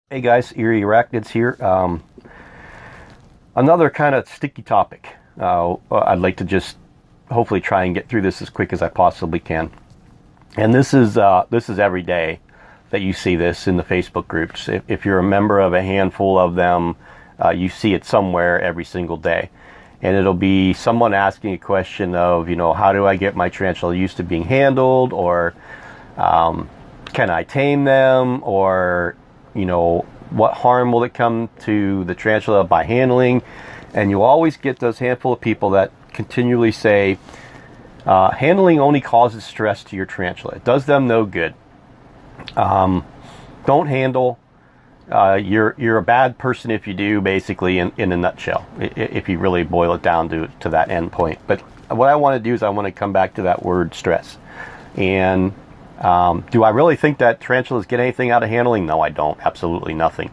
Hey guys, Eerie Arachnids here. Another kind of sticky topic. I'd like to just hopefully try and get through this as quick as I possibly can. And this is every day that you see this in the Facebook groups. If you're a member of a handful of them, you see it somewhere every single day. And it'll be someone asking a question of, how do I get my tarantula used to being handled, or can I tame them, or what harm will it come to the tarantula by handling? And you always get those handful of people that continually say, handling only causes stress to your tarantula. It does them no good. Don't handle. You're a bad person if you do, basically, in a nutshell, if you really boil it down to that end point. But what I want to do is I want to come back to that word stress. And do I really think that tarantulas get anything out of handling? No, I don't. Absolutely nothing.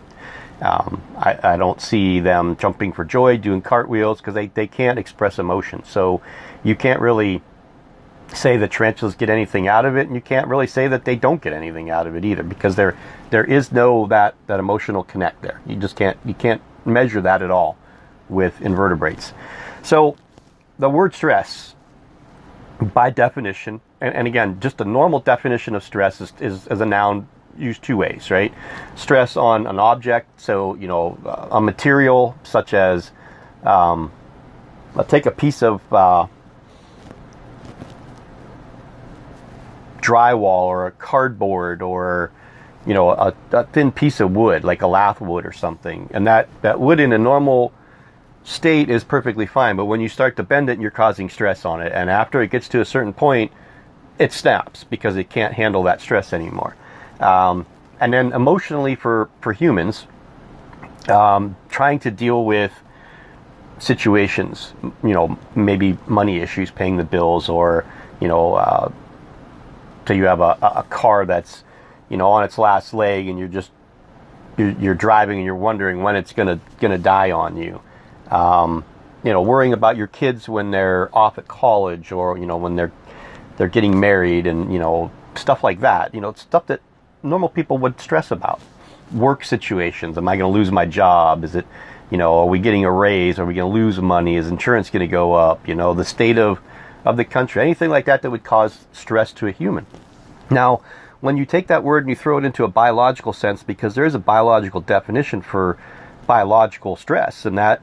I don't see them jumping for joy, doing cartwheels, because they can't express emotion. So you can't really say that tarantulas get anything out of it, and you can't really say that they don't get anything out of it either, because there is no that emotional connect there. You can't measure that at all with invertebrates. So the word stress, by definition, and again, just a normal definition of stress is as a noun used two ways, right? Stress on an object, so a material such as, let's take a piece of drywall or a cardboard, or a thin piece of wood like a lath wood or something, and that wood in a normal state is perfectly fine, but when you start to bend it, you're causing stress on it, and after it gets to a certain point, it snaps because it can't handle that stress anymore. And then emotionally for humans, trying to deal with situations, maybe money issues, paying the bills, or so you have a car that's on its last leg, and you're driving and you're wondering when it's gonna die on you. Worrying about your kids when they're off at college, or when they're getting married, and stuff like that. It's stuff that normal people would stress about. Work situations. Am I going to lose my job? Is it, are we getting a raise? Are we going to lose money? Is insurance going to go up? The state of the country. Anything like that would cause stress to a human. Now, when you take that word and you throw it into a biological sense, because there is a biological definition for biological stress, and that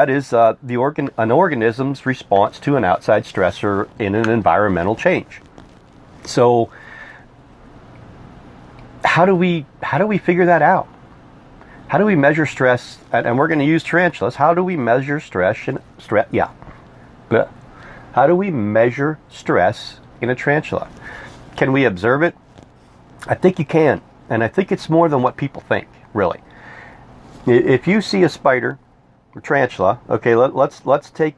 is an organism's response to an outside stressor in an environmental change. So how do we figure that out? How do we measure stress? And we're going to use tarantulas. How do we measure stress? How do we measure stress in a tarantula? Can we observe it? I think you can, and I think it's more than what people think, really. If you see a spider or tarantula, okay, let's take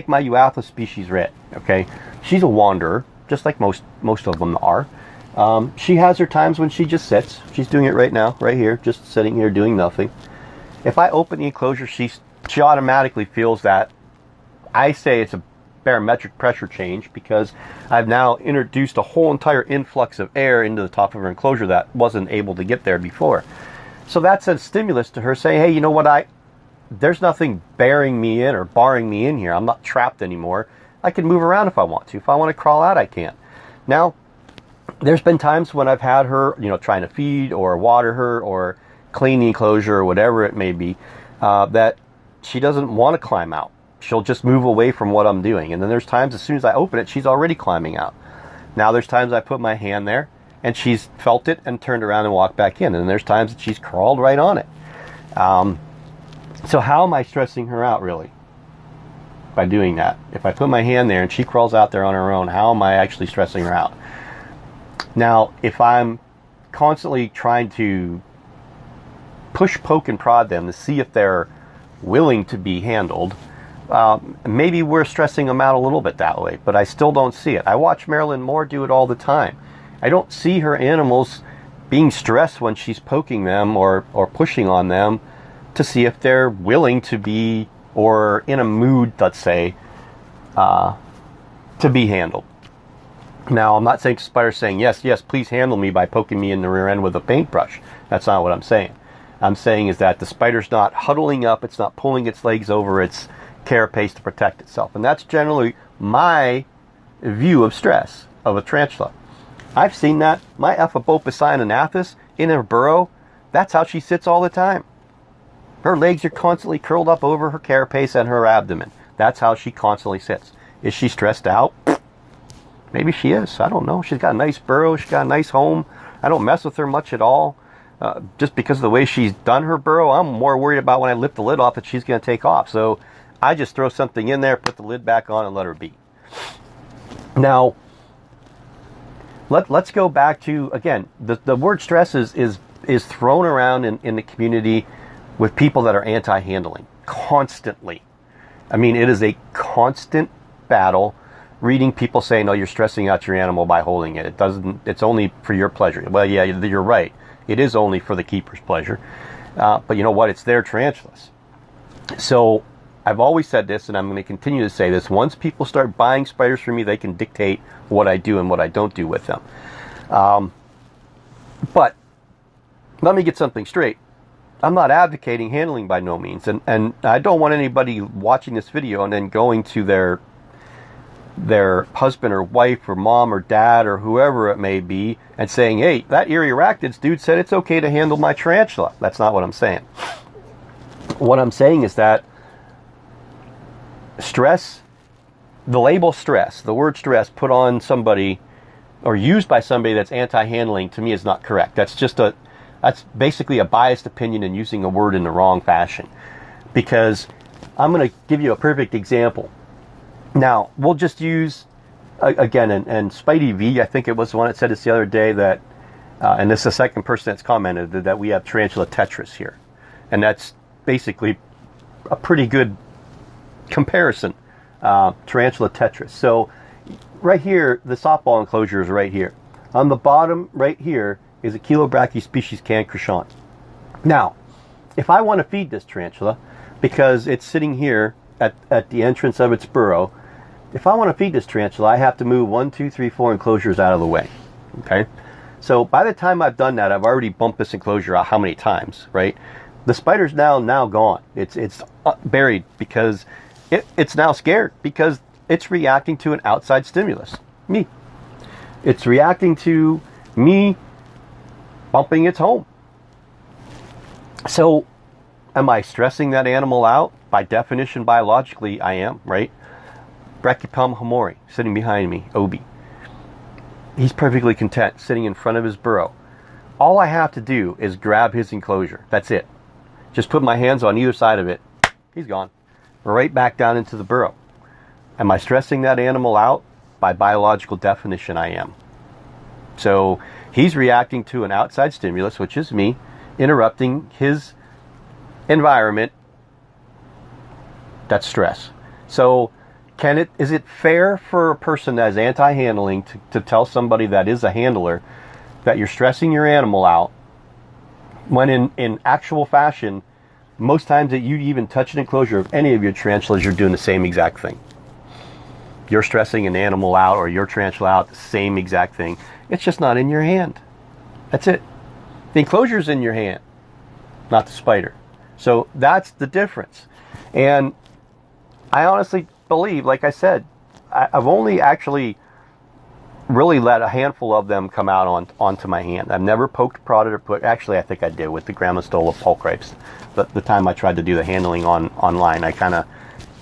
my Euatha species red. Okay, she's a wanderer, just like most of them are. She has her times when she just sits. She's doing it right now, right here, just sitting here doing nothing. If I open the enclosure, she automatically feels that. I say it's a barometric pressure change, because I've now introduced a whole entire influx of air into the top of her enclosure that wasn't able to get there before. So that's a stimulus to her saying, hey, you know what, there's nothing bearing me in or barring me in here. I'm not trapped anymore. I can move around if I want to. If I want to crawl out, I can. Now, there's been times when I've had her, trying to feed or water her or clean the enclosure or whatever it may be, that she doesn't want to climb out. She'll just move away from what I'm doing. And then there's times as soon as I open it, she's already climbing out. Now there's times I put my hand there and she's felt it and turned around and walked back in. And there's times that she's crawled right on it. So how am I stressing her out, really, by doing that? If I put my hand there and she crawls out there on her own, how am I actually stressing her out? Now, if I'm constantly trying to push, poke, and prod them to see if they're willing to be handled, maybe we're stressing them out a little bit that way, but I still don't see it. I watch Marilyn Moore do it all the time. I don't see her animals being stressed when she's poking them or pushing on them to see if they're willing to be, or in a mood, let's say, to be handled. Now, I'm not saying to spiders saying, yes, yes, please handle me by poking me in the rear end with a paintbrush. That's not what I'm saying. I'm saying is that the spider's not huddling up, it's not pulling its legs over its carapace to protect itself. And that's generally my view of stress of a tarantula. I've seen that. My Ephibopiscinathus in her burrow, that's how she sits all the time. Her legs are constantly curled up over her carapace and her abdomen. That's how she constantly sits. Is she stressed out? Maybe she is. I don't know. She's got a nice burrow. She's got a nice home. I don't mess with her much at all. Just because of the way she's done her burrow, I'm more worried about when I lift the lid off that she's going to take off. So I just throw something in there, put the lid back on, and let her be. Now, let's go back to, again, the word stress is thrown around in the community with people that are anti-handling constantly. I mean, it is a constant battle reading people saying, no, you're stressing out your animal by holding it. It's only for your pleasure. Well, yeah, you're right. It is only for the keeper's pleasure. But you know what? It's their tarantulas. So I've always said this, and I'm going to continue to say this. Once people start buying spiders from me, they can dictate what I do and what I don't do with them. But let me get something straight. I'm not advocating handling by no means. And I don't want anybody watching this video and then going to their husband or wife or mom or dad or whoever it may be and saying, hey, that Ereoractids dude said it's okay to handle my tarantula. That's not what I'm saying. What I'm saying is that stress, the label stress, the word stress put on somebody or used by somebody that's anti-handling, to me is not correct. That's basically a biased opinion and using a word in the wrong fashion. Because I'm going to give you a perfect example. Now, we'll just use, again, and Spidey V, I think it was the one that said this the other day that, and this is the second person that's commented, that we have tarantula tetras here. And that's basically a pretty good comparison, tarantula tetras. So right here, the softball enclosure is right here. On the bottom right here is a Chilobrachy species cancrochon. Now, if I want to feed this tarantula, because it's sitting here at the entrance of its burrow, if I want to feed this tarantula, I have to move 1, 2, 3, 4 enclosures out of the way. Okay? So by the time I've done that, I've already bumped this enclosure out how many times, right? The spider's now gone. It's buried because it's now scared because it's reacting to an outside stimulus. Me. It's reacting to me bumping its home. So am I stressing that animal out? By definition, biologically, I am, right? Brachypelma hamori, sitting behind me, Obi. He's perfectly content sitting in front of his burrow. All I have to do is grab his enclosure. That's it. Just put my hands on either side of it. He's gone. Right back down into the burrow. Am I stressing that animal out? By biological definition, I am. So he's reacting to an outside stimulus, which is me, interrupting his environment. That's stress. So is it fair for a person that is anti-handling to tell somebody that is a handler that you're stressing your animal out when in actual fashion, most times that you even touch an enclosure of any of your tarantulas, you're doing the same exact thing. You're stressing an animal out or your tarantula out, the same exact thing. It's just not in your hand. That's it. The enclosure's in your hand, not the spider. So that's the difference. And I honestly believe, like I said, I've only actually really let a handful of them come out onto my hand. I've never poked, prodded, or put. Actually, I think I did with the Grammostola pulchripes. The time I tried to do the handling online, I kind of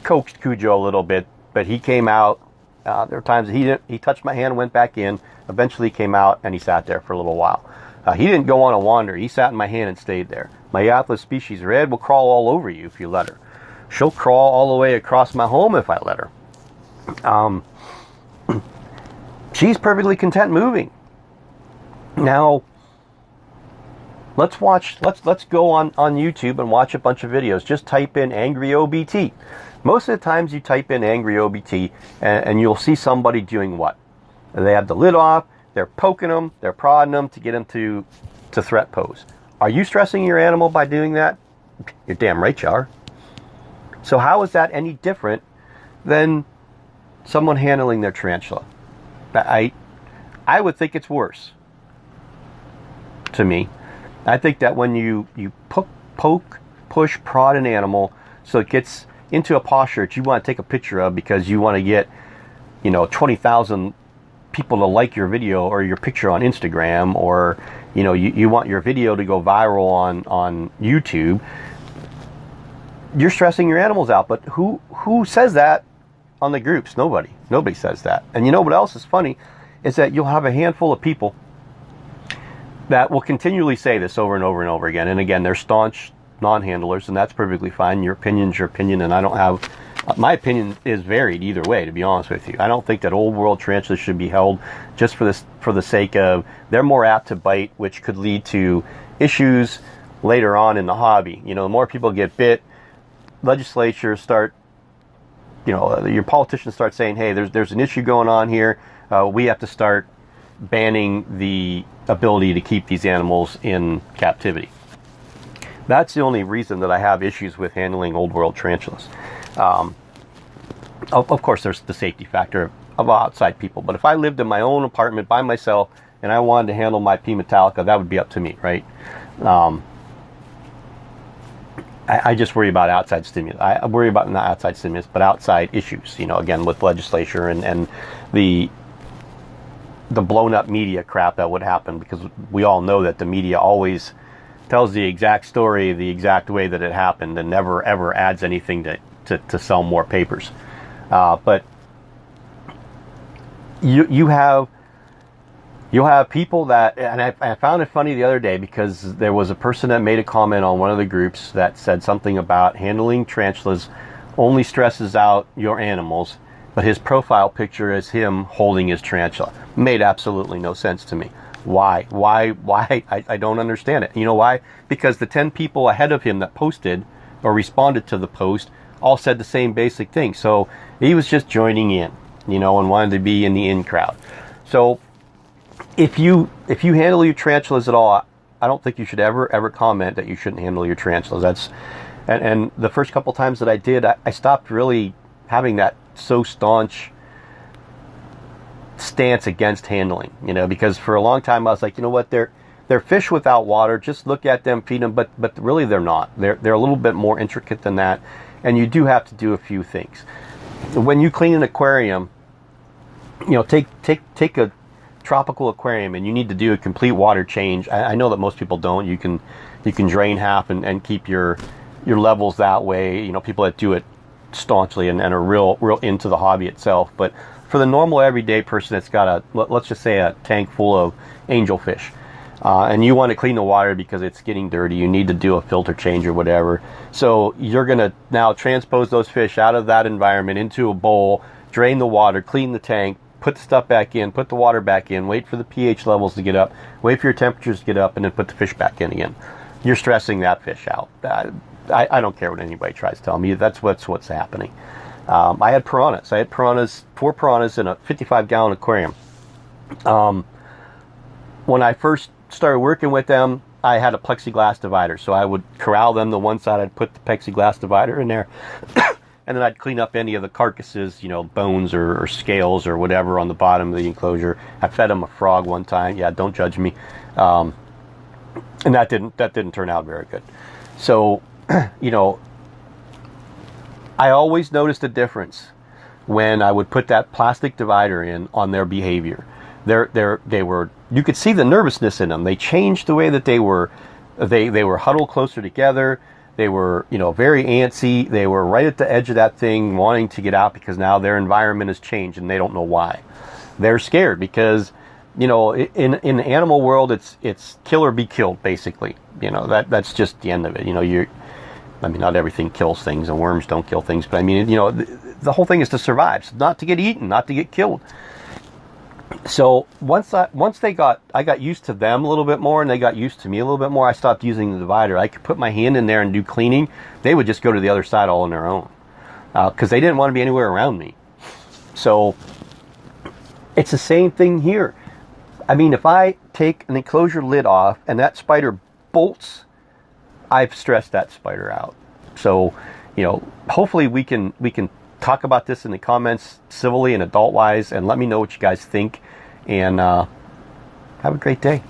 coaxed Cujo a little bit, but he came out. There were times he touched my hand, went back in. Eventually, he came out and he sat there for a little while. He didn't go on a wander. He sat in my hand and stayed there. My Atlas species red will crawl all over you if you let her. She'll crawl all the way across my home if I let her. She's perfectly content moving. Now, let's go on YouTube and watch a bunch of videos. Just type in angry OBT. Most of the times you type in angry OBT and you'll see somebody doing what? They have the lid off, they're poking them, they're prodding them to get them to threat pose. Are you stressing your animal by doing that? You're damn right you are. So how is that any different than someone handling their tarantula? I would think it's worse to me. I think that when you poke, push, prod an animal so it gets into a posture that you want to take a picture of because you want to get, 20,000 people to like your video or your picture on Instagram, or, you want your video to go viral on YouTube, you're stressing your animals out. But who says that on the groups? Nobody says that. And you know what else is funny is that you'll have a handful of people that will continually say this over and over and over again. And again, they're staunch non-handlers, and that's perfectly fine. Your opinion's your opinion, and I don't have... my opinion is varied either way, to be honest with you. I don't think that old world tarantulas should be held just for the sake of they're more apt to bite, which could lead to issues later on in the hobby. The more people get bit, legislatures start, your politicians start saying, hey, there's an issue going on here. We have to start banning the ability to keep these animals in captivity. That's the only reason that I have issues with handling old world tarantulas. Of course, there's the safety factor of outside people. But if I lived in my own apartment by myself and I wanted to handle my P. metallica, that would be up to me, right? I just worry about outside stimulus. I worry about not outside stimulus, but outside issues. Again, with legislature and the blown up media crap that would happen, because we all know that the media always tells the exact story the exact way that it happened and never ever adds anything to sell more papers. But you'll have people that, and I found it funny the other day because there was a person that made a comment on one of the groups that said something about handling tarantulas only stresses out your animals, but his profile picture is him holding his tarantula. Made absolutely no sense to me. Why? I don't understand it. You know why? Because the 10 people ahead of him that posted or responded to the post all said the same basic thing. So he was just joining in, and wanted to be in the in crowd. So if you handle your tarantulas at all, I don't think you should ever comment that you shouldn't handle your tarantulas. And the first couple times that I did, I stopped really having that so staunch stance against handling, because for a long time I was like, you know what, they're fish without water, just look at them, feed them, but really they're not. They're a little bit more intricate than that, and you do have to do a few things. When you clean an aquarium, take a tropical aquarium and you need to do a complete water change. I know that most people don't. You can drain half and keep your levels that way. People that do it staunchly and are real into the hobby itself. But for the normal everyday person that's got let's just say a tank full of angelfish, and you want to clean the water because it's getting dirty, you need to do a filter change or whatever. So you're going to now transpose those fish out of that environment into a bowl, drain the water, clean the tank, put the stuff back in, put the water back in, wait for the pH levels to get up, wait for your temperatures to get up, and then put the fish back in again. You're stressing that fish out. I don't care what anybody tries to tell me. That's what's happening. I had piranhas. 4 piranhas in a 55-gallon aquarium. When I first started working with them, I had a plexiglass divider. So I would corral them to one side, I'd put the plexiglass divider in there, and then I'd clean up any of the carcasses, bones or scales or whatever on the bottom of the enclosure. I fed them a frog one time. Yeah, don't judge me. And that didn't turn out very good. So, I always noticed a difference when I would put that plastic divider in on their behavior. You could see the nervousness in them. They changed the way that they were. They were huddled closer together. They were, very antsy. They were right at the edge of that thing, wanting to get out because now their environment has changed and they don't know why. They're scared because, in the animal world, it's kill or be killed, basically. That's just the end of it. Not everything kills things, and worms don't kill things, but the whole thing is to survive, so not to get eaten, not to get killed. So once I got used to them a little bit more, and they got used to me a little bit more, I stopped using the divider. I could put my hand in there and do cleaning. They would just go to the other side all on their own, because they didn't want to be anywhere around me. So it's the same thing here. If I take an enclosure lid off and that spider bolts, I've stressed that spider out. So, hopefully we can talk about this in the comments civilly and adult-wise, and let me know what you guys think. And have a great day.